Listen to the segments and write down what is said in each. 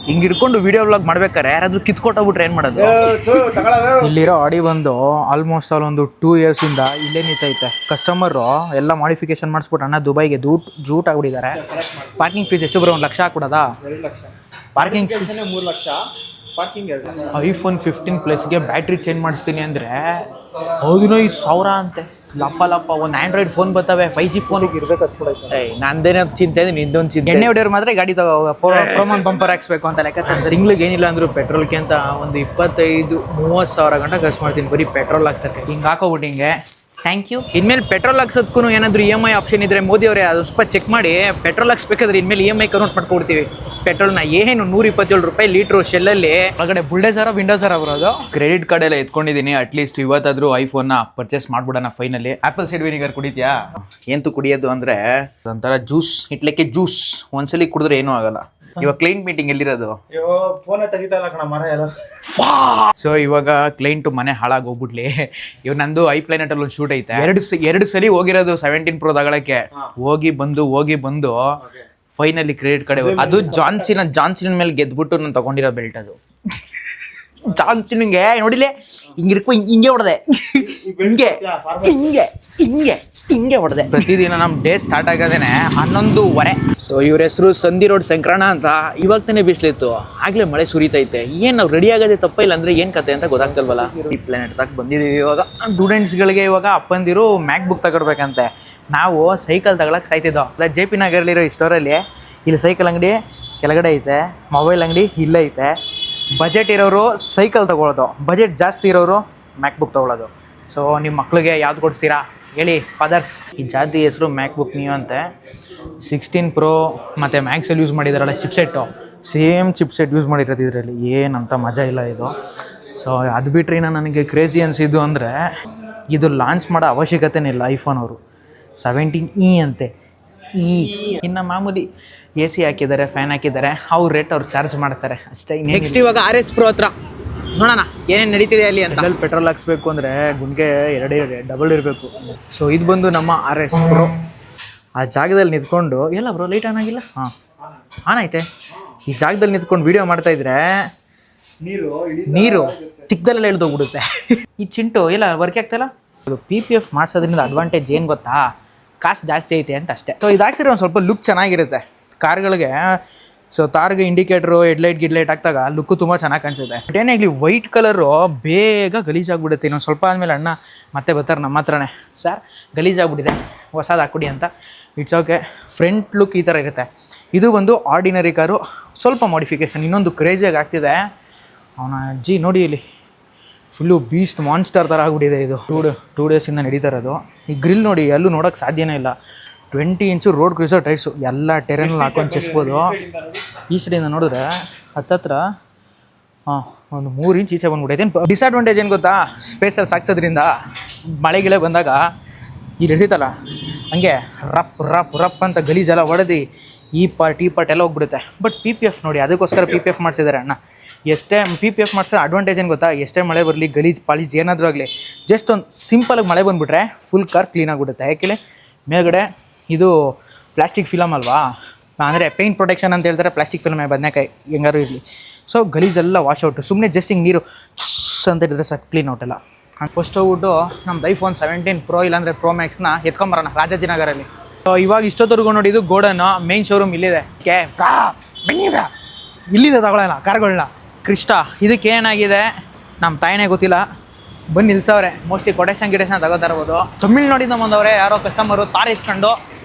ಹಿಂಗೆ ಹಿಡ್ಕೊಂಡು video vlog ಮಾಡ್ಬೇಕಾರೆ ಯಾರಾದ್ರೂ ಕಿತ್ಕೊಟ್ಟೋಗ್ಬಿಟ್ರೆ ಏನು ಮಾಡೋದು? ಇಲ್ಲಿರೋ ಆಡಿ ಬಂದು ಆಲ್ಮೋಸ್ಟ್ ಆಲ್ ಒಂದು 2 ಇಯರ್ಸಿಂದ ಇಲ್ಲೇ ನಿಂತೈತೆ. ಕಸ್ಟಮರು ಎಲ್ಲ ಮಾಡಿಫಿಕೇಶನ್ ಮಾಡಿಸ್ಬಿಟ್ಟು ಅಣ್ಣ ದುಬೈಗೆ ಜೂಟ್ ಆಗ್ಬಿಟ್ಟಿದ್ದಾರೆ. ಪಾರ್ಕಿಂಗ್ ಫೀಸ್ ಎಷ್ಟು ಬರೋ 1 ಲಕ್ಷ ಹಾಕ್ಬಿಡೋದಾ? 2 lakh parking 3 lakh, parking 2 lakh. iPhone 15 ಪ್ಲಸ್ಗೆ ಬ್ಯಾಟ್ರಿ ಚೇಂಜ್ ಮಾಡಿಸ್ತೀನಿ ಅಂದರೆ 15,000 ಅಂತೆ. ಲಪ್ಪ ಒಂದು ಆಂಡ್ರಾಯ್ಡ್ ಫೋನ್ ಬರ್ತವೆ, 5G ಫೋನ್ ಇರ್ಬೇಕು ಹಚ್ಕೊಡೈತೆ. ನಂದೇನೋ ಚಿಂತೆ ಇದೆ, ನಿಂದೊಂದು ಚಿಂತೆ. ಎಣ್ಣೆ ಹೊಡೆಯೋರು ಮಾತ್ರ ಗಾಡಿ ಪ್ರೊಮೋನ್ ಬಂಪರ್ ಹಾಕ್ಸ್ಬೇಕು ಅಂತ ಲೆಕ್ಕಾಚಾರ. ತಿಂಗ್ಳಿಗೆ ಏನಿಲ್ಲ ಅಂದರೂ ಪೆಟ್ರೋಲ್ಗೆ ಅಂತ ಒಂದು 25-30 ಸಾವಿರ ಗಂಟೆ ಖರ್ಚು ಮಾಡ್ತೀನಿ ಬರೀ ಪೆಟ್ರೋಲ್ ಹಾಕ್ಸಕ್ಕೆ. ಹಿಂಗೆ ಹಾಕೋಬಿಟ್ಟು ಹಿಂಗೆ ಥ್ಯಾಂಕ್ ಯು. ಇನ್ಮೇಲೆ ಪೆಟ್ರೋಲ್ ಹಾಕ್ಸೋದಕ್ಕೂ ಏನಾದರೂ EMI ಆಪ್ಷನ್ ಇದ್ದರೆ ಮೋದಿ ಅವರೇ ಅದು ಸ್ವಲ್ಪ ಚೆಕ್ ಮಾಡಿ. ಪೆಟ್ರೋಲ್ ಹಾಕ್ಸ್ಬೇಕಾದ್ರೆ ಇನ್ಮೇಲೆ EMI ಕನ್ವರ್ಟ್ ಮಾಡ್ಕೊಡ್ತೀವಿ. ಪೆಟ್ರೋಲ್ನ ಏನು 127 ರೂಪಾಯಿ ಲೀಟ್ರು ಶೆಲ್ಲಲ್ಲಿ. ಒಳಗಡೆ ಬುಲ್ಡೇಸರ ವಿಂಡೋಸರ ಬರೋದು. ಕ್ರೆಡಿಟ್ ಕಾರ್ಡ್ ಎಲ್ಲ ಎತ್ಕೊಂಡಿದ್ದೀನಿ. ಅಟ್ಲೀಸ್ಟ್ ಇವತ್ತಾದರೂ ಐಫೋನ್ನ ಪರ್ಚೇಸ್ ಮಾಡ್ಬಿಡೋಣ ಫೈನಲಿ. ಆ್ಯಪಲ್ ಸೈಡ್ ವಿನಿಗರ್ ಕುಡಿತೀಯಾ? ಎಂತೂ ಕುಡಿಯೋದು ಅಂದರೆ ಒಂಥರ ಜ್ಯೂಸ್, ಇಟ್ಲಿಕ್ಕೆ ಜ್ಯೂಸ್. ಒಂದ್ಸಲಿ ಕುಡಿದ್ರೆ ಏನೂ ಆಗಲ್ಲ. ಇವಾಗ ಕ್ಲೈಂಟ್ ಮೀಟಿಂಗ್ ಎಲ್ಲಿರೋದು? ಫೋನೇ ತೆಗಿತಲ್ಲ ಕಣ ಮರ ಎಲ್ಲ. ಸೊ ಇವಾಗ ಕ್ಲೈಂಟು ಮನೆ ಹಾಳಾಗಿ ಹೋಗ್ಬಿಡ್ಲಿ. ಇವಾಗ ನಂದು ಐಪ್ಲೈನೆಟ್ ಅಲ್ಲಿ ಒಂದು ಶೂಟ್ ಐತೆ. ಎರಡು ಸಲ ಹೋಗಿರೋದು 17 Pro ತಗೊಳಕ್ಕೆ. ಹೋಗಿ ಬಂದು ಫೈನಲಿ ಕ್ರೆಡಿಟ್ ಕಾರ್ಡ್. ಅದು ಜಾನ್ಸಿನ ಮೇಲೆ ಗೆದ್ಬಿಟ್ಟು ನಾನು ತಗೊಂಡಿರೋ ಬೆಲ್ಟ್. ಅದು ಜಾನ್ಸಿನ್ಗೆ ನೋಡಿಲೆ ಹಿಂಗೆ ಹೊಡೆದೆ, ಹಿಂಗೆ ಹೊಡೆದೆ. ಪ್ರತಿದಿನ ನಮ್ಮ ಡೇ ಸ್ಟಾರ್ಟ್ ಆಗೋದೇನೆ 11:15. ಸೊ ಇವ್ರ ಹೆಸರು ಸಂಧಿ ರೋಡ್ ಶಂಕರಣ್ಣ ಅಂತ. ಇವಾಗ ತಾನೇ ಬಿಸಿಲಿತ್ತು, ಆಗ್ಲೇ ಮಳೆ ಸುರಿತೈತೆ. ಏನು ನಾವು ರೆಡಿ ಆಗೋದೇ ತಪ್ಪಿಲ್ಲ ಅಂದರೆ ಏನು ಕತೆ ಅಂತ ಗೊತ್ತಾಗ್ತಲ್ವಲ್ಲ. ಈ ಪ್ಲಾನೆಟ್ ತಕ್ಕ ಬಂದಿದ್ದೀವಿ. ಇವಾಗ ಸ್ಟೂಡೆಂಟ್ಸ್ಗಳಿಗೆ ಇವಾಗ ಅಪ್ಪಂದಿರು ಮ್ಯಾಕ್ ಬುಕ್ ತಗೊಡ್ಬೇಕಂತೆ. ನಾವು ಸೈಕಲ್ ತಗೊಳಕ್ಕೆ ಸಾಯ್ತಿದ್ದೋ. JP ನಗರಲ್ಲಿರೋ ಈ ಸ್ಟೋರಲ್ಲಿ ಇಲ್ಲಿ ಸೈಕಲ್ ಅಂಗಡಿ ಕೆಳಗಡೆ ಐತೆ, ಮೊಬೈಲ್ ಅಂಗಡಿ ಇಲ್ಲೇ ಐತೆ. ಬಜೆಟ್ ಇರೋರು ಸೈಕಲ್ ತೊಗೊಳ್ಳೋದು, ಬಜೆಟ್ ಜಾಸ್ತಿ ಇರೋರು ಮ್ಯಾಕ್ ಬುಕ್ ತೊಗೊಳ್ಳೋದು. ಸೊ ನಿಮ್ಮ ಮಕ್ಳಿಗೆ ಯಾವ್ದು ಕೊಡ್ತೀರಾ ಹೇಳಿ ಫಾದರ್ಸ್? ಈ ಜಾತಿ ಹೆಸರು ಮ್ಯಾಕ್ ಬುಕ್ ನೀವು ಅಂತೆ. 16 Pro ಮತ್ತು ಮ್ಯಾಕ್ಸಲ್ಲಿ ಯೂಸ್ ಮಾಡಿದಾರಲ್ಲ ಚಿಪ್ಸೆಟ್ಟು, ಸೇಮ್ ಚಿಪ್ಸೆಟ್ ಯೂಸ್ ಮಾಡಿರೋದು ಇದರಲ್ಲಿ. ಏನಂತ ಮಜಾ ಇಲ್ಲ ಇದು. ಸೊ ಅದು ಬಿಟ್ಟರೆ ಇನ್ನು ನನಗೆ ಕ್ರೇಜಿ ಅನಿಸಿದ್ದು ಅಂದರೆ ಇದು ಲಾಂಚ್ ಮಾಡೋ ಅವಶ್ಯಕತೆನೇ ಇಲ್ಲ ಐಫೋನ್ ಅವರು. 17E ಅಂತೆ. ಇನ್ನು ಮಾಮೂಲಿ AC ಹಾಕಿದ್ದಾರೆ, ಫ್ಯಾನ್ ಹಾಕಿದ್ದಾರೆ, ಅವ್ರ ರೇಟ್ ಅವ್ರು ಚಾರ್ಜ್ ಮಾಡ್ತಾರೆ ಅಷ್ಟೇ. ನೆಕ್ಸ್ಟ್ ಇವಾಗ RS Pro ಹತ್ರ ನೋಡೋಣ ಏನೇನು ನಡೀತಿದೆ ಅಲ್ಲಿ ಅಂತ. ಅಲ್ಲಿ ಪೆಟ್ರೋಲ್ ಹಾಕ್ಸ್ಬೇಕು ಅಂದರೆ ಗುಂಡಿಗೆ 2 ಡಬಲ್ ಇರಬೇಕು. ಸೊ ಇದು ಬಂದು ನಮ್ಮ RS Pro. ಆ ಜಾಗದಲ್ಲಿ ನಿಂತ್ಕೊಂಡು ಎಲ್ಲ ಬ್ರೋ ಲೈಟ್ ಆನ್ ಆಗಿಲ್ಲ? ಆನ್ ಐತೆ. ಈ ಜಾಗದಲ್ಲಿ ನಿಂತ್ಕೊಂಡು ವೀಡಿಯೋ ಮಾಡ್ತಾಯಿದ್ರೆ ನೀರು ತಿಕ್ಕದಲ್ಲೆಲ್ಲ ಇಳ್ದೋಗ್ಬಿಡುತ್ತೆ. ಈ ಚಿಂಟು ಎಲ್ಲ ವರ್ಕ್ ಆಗ್ತಾಯಿಲ್ಲ. ಅದು PPF ಮಾಡಿಸೋದ್ರಿಂದ ಅಡ್ವಾಂಟೇಜ್ ಏನು ಗೊತ್ತಾ? ಕಾಸು ಜಾಸ್ತಿ ಐತೆ ಅಂತ ಅಷ್ಟೇ. ಸೊ ಇದು ಹಾಕ್ಸಿದ್ರೆ ಒಂದು ಸ್ವಲ್ಪ ಲುಕ್ ಚೆನ್ನಾಗಿರುತ್ತೆ ಕಾರ್ಗಳಿಗೆ. ಸೊ ತಾರ್ಗೆ ಇಂಡಿಕೇಟ್ರು, ಹೆಡ್ಲೈಟ್ ಹಾಕ್ದಾಗ ಲುಕ್ಕು ತುಂಬ ಚೆನ್ನಾಗಿ ಕಾಣಿಸುತ್ತೆ. ಬಟ್ ಏನೇ ಆಗಲಿ ವೈಟ್ ಕಲರು ಬೇಗ ಗಲೀಜಾಗ್ಬಿಡುತ್ತೆ. ಇನ್ನೊಂದು ಸ್ವಲ್ಪ ಆದಮೇಲೆ ಅಣ್ಣ ಮತ್ತೆ ಬರ್ತಾರೆ ನಮ್ಮ ಹತ್ರನೇ, ಸರ್ ಗಲೀಜಾಗ್ಬಿಟ್ಟಿದೆ ಹೊಸದು ಹಾಕ್ಬಿಡಿ ಅಂತ. It's okay. ಫ್ರಂಟ್ ಲುಕ್ ಈ ಥರ ಇರುತ್ತೆ. ಇದು ಒಂದು ಆರ್ಡಿನರಿ ಕಾರು, ಸ್ವಲ್ಪ ಮಾಡಿಫಿಕೇಷನ್. ಇನ್ನೊಂದು ಕ್ರೇಜಿಯಾಗಿ ಆಗ್ತಿದೆ. ಅವನ ಅಜ್ಜಿ ನೋಡಿ ಇಲ್ಲಿ ಫುಲ್ಲು ಬೀಸ್ಟ್ ಮಾನ್ಸ್ಟರ್ ಥರ ಆಗಿಬಿಟ್ಟಿದೆ. ಇದು 2 ಡೇಸಿಂದ ನಡೀತಾ ಇರೋದು. ಈ ಗ್ರಿಲ್ ನೋಡಿ ಎಲ್ಲೂ ನೋಡೋಕ್ಕೆ ಸಾಧ್ಯನೇ ಇಲ್ಲ. 20 ಇಂಚು ರೋಡ್ ಕ್ರೂಸರ್ ಟೈರ್ಸು, ಎಲ್ಲ ಟೆರೆನಲ್ಲಿ ಹಾಕೊಂಡು ಚೆಸ್ಬೋದು. ಈ ಸೈಡಿಂದ ನೋಡಿದ್ರೆ ಹತ್ತತ್ರ ಒಂದು 3 ಇಂಚ್ ಈಚೆ ಬಂದ್ಬಿಟ್ಟೈತೆ. ಏನು ಡಿಸ್ಅಡ್ವಾಂಟೇಜ್ ಏನು ಗೊತ್ತಾ? ಸ್ಪೇಸಲ್ಲಿ ಸಾಕ್ಸೋದ್ರಿಂದ ಮಳೆಗಿಳೆ ಬಂದಾಗ ಇಲ್ಲಿ ಇರ್ತಿತ್ತಲ್ಲ ಹಂಗೆ ರಪ್ ಅಂತ ಗಲೀಜೆಲ್ಲ ಹೊಡೆದು ಈ ಪಾರ್ಟ್ ಎಲ್ಲ ಹೋಗ್ಬಿಡುತ್ತೆ. ಬಟ್ PPF ನೋಡಿ, ಅದಕ್ಕೋಸ್ಕರ PPF ಮಾಡಿಸಿದ್ದಾರೆ ಅಣ್ಣ. ಎಷ್ಟೇ PPF ಮಾಡಿಸಿದ್ರೆ ಅಡ್ವಾಂಟೇಜ್ ಏನು ಗೊತ್ತಾ? ಎಷ್ಟೇ ಮಳೆ ಬರಲಿ, ಪಾಲೀಸ್ ಏನಾದರೂ ಆಗಲಿ, ಜಸ್ಟ್ ಒಂದು ಸಿಂಪಲಾಗಿ ಮಳೆ ಬಂದುಬಿಟ್ರೆ ಫುಲ್ ಕಾರ್ ಕ್ಲೀನಾಗಿಬಿಡುತ್ತೆ. ಯಾಕೆ ಮೇಲ್ಗಡೆ ಇದು ಪ್ಲಾಸ್ಟಿಕ್ ಫಿಲಮ್ ಅಲ್ವಾ, ಅಂದರೆ ಪೇಂಟ್ ಪ್ರೊಟೆಕ್ಷನ್ ಅಂತ ಹೇಳ್ತಾರೆ. ಪ್ಲಾಸ್ಟಿಕ್ ಫಿಲಮ್ ಬದನೆಕಾಯಿ ಹೆಂಗಾರು ಇರಲಿ. ಸೊ ಗಲೀಜೆಲ್ಲ ವಾಶ್ ಔಟು. ಸುಮ್ಮನೆ ಜಸ್ಟ್ ಹಿಂಗೆ ನೀರು ಅಂತ ಇದ್ದರೆ ಸಾಕು, ಕ್ಲೀನ್ ಔಟೆಲ್ಲ. ಫಸ್ಟ್ ಹೋಗ್ಬಿಟ್ಟು ನಮ್ದು iPhone 17 Pro ಇಲ್ಲಾಂದರೆ Pro Maxನ ಎತ್ಕೊಂಬರೋಣ ರಾಜಾಜಿನಗರಲ್ಲಿ. ಸೊ ಇವಾಗ ಇಷ್ಟೊತ್ತವರೆಗೂ ನೋಡಿ, ಇದು ಗೋಡನ್ ಮೇನ್ ಶೋರೂಮ್ ಇಲ್ಲಿದೆ. ಬನ್ನಿ ಇಲ್ಲಿದೆ ತಗೊಳ್ಳೋಣ ಕಾರ್ಗಳನ್ನ. ಕ್ರಿಸ್ಟಾ ಇದಕ್ಕೆ ಏನಾಗಿದೆ ನಮ್ಮ ತಾಯಿನೇ ಗೊತ್ತಿಲ್ಲ, ಬಂದು ನಿಲ್ಸವ್ರೆ. ಮೋಸ್ಟ್ಲಿ ಕೊಟೇಶನ್ ತಗೋತಾ ಇರ್ಬೋದು. ತಮಿಳ್ನಾಡಿಂದ ಬಂದವ್ರೆ ಯಾರೋ ಕಸ್ಟಮರು ತಾರ್ ಇಸ್ಕೊಂಡು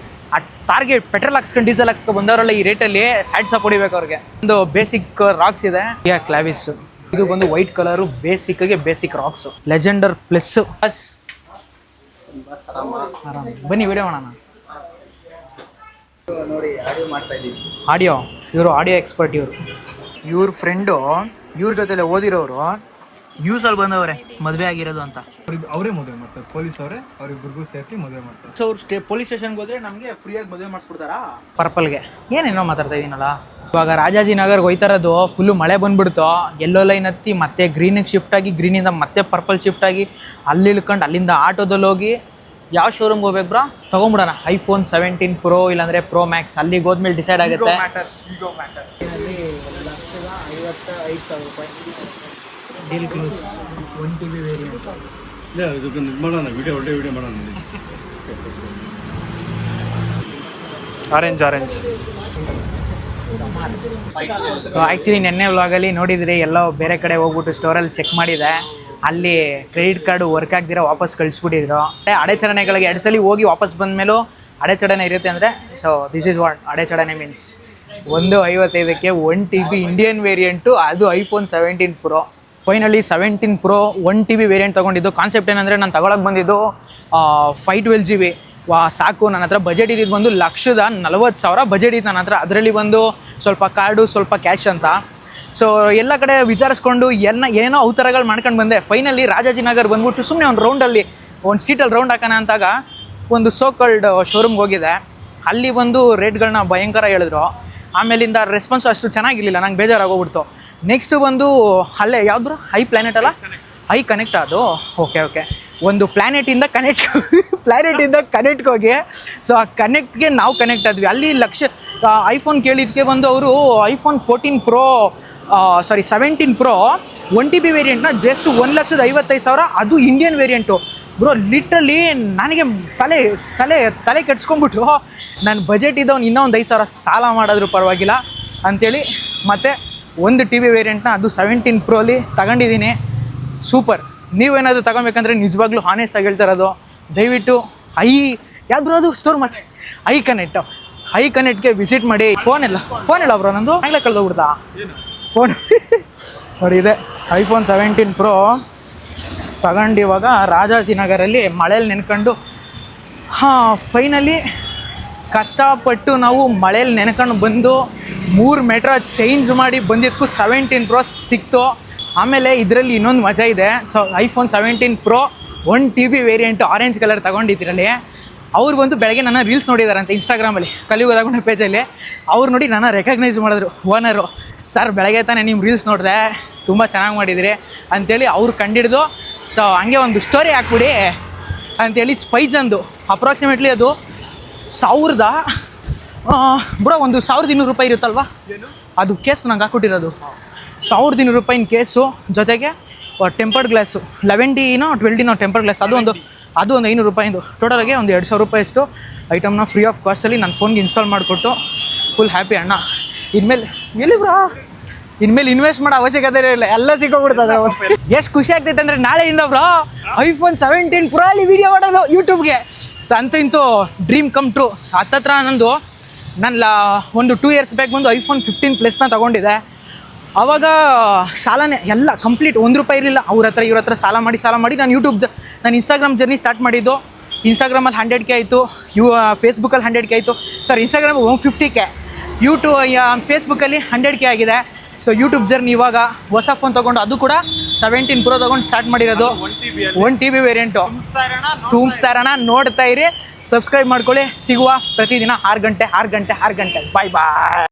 ಆ ತಾರ್ಗೆ ಪೆಟ್ರೋಲ್ ಹಾಕ್ಸ್ಕೊಂಡು ಡೀಸೆಲ್ ಹಾಕ್ಸ್ಕೊಂಡು ಬಂದವರಲ್ಲ. ಈ ರೇಟಲ್ಲಿ ಹ್ಯಾಡ್ಸಪ್ ಹೊಡಿಬೇಕು ಅವ್ರಿಗೆ. ಒಂದು ಬೇಸಿಕ್ ರಾಕ್ಸ್ ಇದೆ, ಕ್ಲಾವಿಸ್. ಇದು ಬಂದು white colour, basic rocks. Legendre plus. ಬನ್ನಿ ವಿಡಿಯೋ ಮಾಡೋಣ. ನೋಡಿ ಆಡಿಯೋ ಮಾಡ್ತಾ ಇದ್ದೀವಿ. ಇವರು ಆಡಿಯೋ ಎಕ್ಸ್ಪರ್ಟ್. ಇವ್ರ ಫ್ರೆಂಡು ಇವ್ರ ಜೊತೆಲೆ ಓದಿರೋರು ನ್ಯೂಸಲ್ಲಿ ಬಂದವ್ರೆ ಮದುವೆ ಆಗಿರೋದು ಅಂತ. ಅವರೇ ಮದುವೆ ಮಾಡ್ತಾರೆ, ಪೊಲೀಸ್ ಅವರೇ ಅವ್ರಿಬ್ಬರಿಗೂ ಸೇರಿಸಿ ಮದುವೆ ಮಾಡ್ತಾರೆ. ಸೊ ಅವ್ರು ಪೊಲೀಸ್ ಸ್ಟೇಷನ್ಗೆ ಹೋದ್ರೆ ನಮಗೆ ಫ್ರೀಯಾಗಿ ಮದುವೆ ಮಾಡಿಸ್ಬಿಡ್ತಾರಾ? ಪರ್ಪಲ್ಗೆ ಏನೇನೋ ಮಾತಾಡ್ತಾ ಇದ್ದೀನಲ್ಲ. ಇವಾಗ ರಾಜಾಜಿನಗರ್ಗೆ ಹೋಯ್ತಾ ಇರೋದು. ಫುಲ್ಲು ಮಳೆ ಬಂದ್ಬಿಡ್ತು. ಎಲ್ಲೋ ಲೈನ್ ಹತ್ತಿ ಮತ್ತೆ ಗ್ರೀನಿಗೆ ಶಿಫ್ಟ್ ಆಗಿ, ಗ್ರೀನಿಂದ ಮತ್ತೆ ಪರ್ಪಲ್ ಶಿಫ್ಟ್ ಆಗಿ, ಅಲ್ಲಿ ಇಳ್ಕೊಂಡು ಅಲ್ಲಿಂದ ಆಟೋದಲ್ಲಿ ಹೋಗಿ ಯಾವ ಶೋರೂಮ್ಗೆ ಹೋಗ್ಬೇಕು ಬ್ರಾ? ತೊಗೊಂಬಿಡೋಣ iPhone 17 Pro ಇಲ್ಲಾಂದರೆ Pro Max. ಅಲ್ಲಿಗೆ ಹೋದ್ಮೇಲೆ ಡಿಸೈಡ್ ಆಗುತ್ತೆ. ₹5,000 ಡೀಲ್ ಕ್ಲೋಸ್ 1 TB ವೇರಿಯಂಟ್. ಇಲ್ಲ ಇದಕ್ಕೆ ಇದು ಮಾಡೋಣ ಒಳ್ಳೆ ವಿಡಿಯೋ ಮಾಡೋಣ. ಆರೆಂಜ್ ಸೊ ಆ್ಯಕ್ಚುಲಿ ನೆನ್ನೆ ವ್ಲಾಗಲ್ಲಿ ನೋಡಿದ್ರಿ ಎಲ್ಲೋ ಬೇರೆ ಕಡೆ ಹೋಗ್ಬಿಟ್ಟು ಸ್ಟೋರಲ್ಲಿ ಚೆಕ್ ಮಾಡಿದೆ, ಅಲ್ಲಿ ಕ್ರೆಡಿಟ್ ಕಾರ್ಡು ವರ್ಕ್ ಆಗದಿರೋ ವಾಪಸ್ ಕಳಿಸ್ಬಿಟ್ಟಿದ್ರು. ಅಡೆಚಣೆಗಳಿಗೆ 2 ಸಲ ಹೋಗಿ ವಾಪಸ್ ಬಂದಮೇಲೂ ಅಡೆಚಣೆ ಇರುತ್ತೆ ಅಂದರೆ, ಸೊ ದಿಸ್ ಈಸ್ ವಾಟ್ ಅಡೆಚಣೆ ಮೀನ್ಸ್. 155ಕ್ಕೆ 1 TB ಇಂಡಿಯನ್ ವೇರಿಯಂಟು, ಅದು iPhone 17 Pro. Finally 17 Pro 1 TB variant ತೊಗೊಂಡಿದ್ದು. ಕಾನ್ಸೆಪ್ಟ್ ಏನಂದರೆ ನಾನು ತಗೊಳಕ್ಕೆ ಬಂದಿದ್ದು 512 GB ಸಾಕು. ನನ್ನ ಹತ್ರ ಬಜೆಟ್ ಇದ್ದಿದ್ದು ಬಂದು $140,000 ಬಜೆಟ್ ಇತ್ತು ನನ್ನ ಹತ್ರ. ಅದರಲ್ಲಿ ಬಂದು ಸ್ವಲ್ಪ ಕಾರ್ಡು ಸ್ವಲ್ಪ ಕ್ಯಾಶ್ ಅಂತ. ಸೊ ಎಲ್ಲ ಕಡೆ ವಿಚಾರಿಸ್ಕೊಂಡು ಏನೋ ಅವತಾರಗಳು ಮಾಡ್ಕೊಂಡು ಬಂದೆ. ಫೈನಲಿ ರಾಜಾಜಿನಗರ್ ಬಂದ್ಬಿಟ್ಟು ಸುಮ್ಮನೆ ಒಂದು ರೌಂಡಲ್ಲಿ ಒಂದು ಸೀಟಲ್ಲಿ ರೌಂಡ್ ಹಾಕೋಣ ಅಂತಾಗ ಒಂದು ಸೋಕಲ್ಡ್ ಶೋರೂಮ್ಗೆ ಹೋಗಿದೆ. ಅಲ್ಲಿ ಬಂದು ರೇಟ್ಗಳನ್ನ ಭಯಂಕರ ಹೇಳಿದ್ರು. ಆಮೇಲಿಂದ ರೆಸ್ಪಾನ್ಸ್ ಅಷ್ಟು ಚೆನ್ನಾಗಿರಲಿಲ್ಲ, ನಂಗೆ ಬೇಜಾರಾಗೋಗ್ಬಿಡ್ತು. ನೆಕ್ಸ್ಟು ಬಂದು ಅಲ್ಲೇ ಯಾವ್ದು ಐ ಪ್ಲ್ಯಾನೆಟ್ ಅಲ್ಲ, ಐ ಕನೆಕ್ಟ್ ಅದು. ಓಕೆ ಒಂದು ಪ್ಲ್ಯಾನೆಟಿಂದ ಕನೆಕ್ಟ್ಗೆ ಹೋಗಿ, ಸೊ ಆ ಕನೆಕ್ಟ್ಗೆ ನಾವು ಕನೆಕ್ಟ್ ಆದ್ವಿ. ಅಲ್ಲಿ ಐಫೋನ್ ಕೇಳಿದ್ದಕ್ಕೆ ಬಂದು ಅವರು iPhone 14 Pro 17 Pro 1 TB ವೇರಿಯಂಟ್ನ just 1,55,000, ಅದು ಇಂಡಿಯನ್ ವೇರಿಯಂಟು. ಬ್ರೋ ಲಿಟ್ರಲಿ ನನಗೆ ತಲೆ ಕೆಡ್ಸ್ಕೊಂಡ್ಬಿಟ್ಟು ನನ್ನ ಬಜೆಟ್ ಇದ್ದವನು ಇನ್ನೂ ಒಂದು 5,000 ಸಾಲ ಮಾಡಿದ್ರು ಪರವಾಗಿಲ್ಲ ಅಂಥೇಳಿ ಮತ್ತೆ 1 TB ವೇರಿಯಂಟ್ನ ಅದು 17 Proಲಿ ತಗೊಂಡಿದ್ದೀನಿ. ಸೂಪರ್. ನೀವೇನಾದರೂ ತಗೊಬೇಕಂದ್ರೆ ನಿಜವಾಗ್ಲೂ ಹಾನೆಸ್ಟಾಗಿ ಹೇಳ್ತಾ ಇರೋದು, ದಯವಿಟ್ಟು ಯಾವ್ದು ಅದು ಸ್ಟೋರ್ ಮತ್ತೆ ಐ ಕನೆಕ್ಟ್ಗೆ ವಿಸಿಟ್ ಮಾಡಿ. ಫೋನ್ ಇಲ್ಲ ಬ್ರೋ, ನಂದು ಆಗಲೇ ಕಳೆದೋಗ್ಬಿಡ್ತಾ ಫೋನ್. ನೋಡಿ ಇದೆ iPhone 17 Pro ತಗೊಂಡು ಇವಾಗ ರಾಜಾಜಿನಗರಲ್ಲಿ ಮಳೇಲಿ ನೆನ್ಕೊಂಡು, ಫೈನಲಿ ಕಷ್ಟಪಟ್ಟು ನಾವು ಮಳೇಲಿ ನೆನ್ಕೊಂಡು ಬಂದು 3 ಮೀಟ್ರ್ ಚೇಂಜ್ ಮಾಡಿ ಬಂದಿದ್ದಕ್ಕೂ 17 Pro ಸಿಕ್ತು. ಆಮೇಲೆ ಇದರಲ್ಲಿ ಇನ್ನೊಂದು ಮಜಾ ಇದೆ. So iPhone 17 Pro 1 TB variant orange colour ತೊಗೊಂಡಿದ್ರಲ್ಲಿ ಅವ್ರು ಬಂದು ಬೆಳಗ್ಗೆ ನನ್ನ ರೀಲ್ಸ್ ನೋಡಿದಾರಂತೆ ಇನ್ಸ್ಟಾಗ್ರಾಮಲ್ಲಿ, ಕಲಿಯುಗದಾಗೊಂಡ ಪೇಜಲ್ಲಿ. ಅವ್ರು ನೋಡಿ ನನ್ನ ರೆಕಗ್ನೈಸ್ ಮಾಡಿದ್ರು ಓನರು. ಸರ್ ಬೆಳಗ್ಗೆ ತಾನೇ ನಿಮ್ಮ ರೀಲ್ಸ್ ನೋಡಿದೆ, ತುಂಬ ಚೆನ್ನಾಗಿ ಮಾಡಿದಿರಿ ಅಂಥೇಳಿ ಅವ್ರು ಕಂಡಿಡ್ದು. ಸೊ ಹಂಗೆ ಒಂದು ಸ್ಟೋರಿ ಹಾಕ್ಬಿಡಿ ಅಂಥೇಳಿ ಸ್ಪೈಜಂದು ಅಪ್ರಾಕ್ಸಿಮೇಟ್ಲಿ ಅದು 1,000 ಬ್ರೋ, ಒಂದು ₹1,200 ಇರುತ್ತಲ್ವ ಅದು ಕೇಸ್ ನಂಗೆ ಹಾಕ್ಕೊಟ್ಟಿರೋದು. ₹1,200 ಕೇಸು, ಜೊತೆಗೆ ಟೆಂಪರ್ಡ್ ಗ್ಲಾಸು 11Dನೋ 12Dನೋ ಟೆಂಪರ್ಡ್ ಗ್ಲಾಸ್, ಅದು ಒಂದು ₹500. ಟೋಟಲಾಗಿ ಒಂದು ₹2,000 ಅಷ್ಟು ಐಟಮ್ನ ಫ್ರೀ ಆಫ್ ಕಾಸ್ಟಲ್ಲಿ ನನ್ನ ಫೋನ್ಗೆ ಇನ್ಸ್ಟಾಲ್ ಮಾಡಿಕೊಟ್ಟು ಫುಲ್ ಹ್ಯಾಪಿ ಅಣ್ಣ. ಇನ್ಮೇಲೆ ಇನ್ವೆಸ್ಟ್ ಮಾಡೋ ಅವಶ್ಯಕತೆ ಇಲ್ಲ, ಎಲ್ಲ ಸಿಕ್ಕೋಗ್ಬಿಡ್ತದೆ. ಎಷ್ಟು ಖುಷಿ ಆಗ್ತೈತೆ ಅಂದರೆ ನಾಳೆಯಿಂದ ಬ್ರೋ iPhone 17 Pro ಅಲ್ಲಿ ವೀಡಿಯೋ ಮಾಡೋದು ಯೂಟ್ಯೂಬ್ಗೆ. ಸೊ ಇಂತೂ ಡ್ರೀಮ್ ಕಮ್ ಟ್ರೂ. ಹತ್ತತ್ರ ನಾನು ಒಂದು 2 years ಬ್ಯಾಕ್ ಬಂದು iPhone 15 Plus ತೊಗೊಂಡಿದ್ದೆ. ಆವಾಗ ಸಾಲನೇ ಎಲ್ಲ ಕಂಪ್ಲೀಟ್, ₹1 ಇರಲಿಲ್ಲ. ಇವ್ರ ಹತ್ರ ಸಾಲ ಮಾಡಿ ನಾನು ಇನ್ಸ್ಟಾಗ್ರಾಮ್ ಜರ್ನಿ ಸ್ಟಾರ್ಟ್ ಮಾಡಿದ್ದು. ಇನ್ಸ್ಟಾಗ್ರಾಮಲ್ಲಿ 100K ಆಯಿತು, ಫೇಸ್ಬುಕ್ಕಲ್ಲಿ 100K ಆಯಿತು. ಇನ್ಸ್ಟಾಗ್ರಾಮ್ 150K, ಫೇಸ್ಬುಕ್ಕಲ್ಲಿ 100K ಆಗಿದೆ. ಸೊ ಯೂಟ್ಯೂಬ್ ಜರ್ನಿ ಇವಾಗ ಹೊಸ ಫೋನ್ ತೊಗೊಂಡು, ಅದು ಕೂಡ 17 Pro ತೊಗೊಂಡು ಸ್ಟಾರ್ಟ್ ಮಾಡಿರೋದು. 1 TB ವೇರಿಯಂಟು ತುಂಬಿಸ್ತಾ ಇರೋಣ, ನೋಡ್ತಾ ಇರಿ, ಸಬ್ಸ್ಕ್ರೈಬ್ ಮಾಡ್ಕೊಳ್ಳಿ. ಸಿಗುವ ಪ್ರತಿದಿನ 6 ಗಂಟೆ. ಬಾಯ್.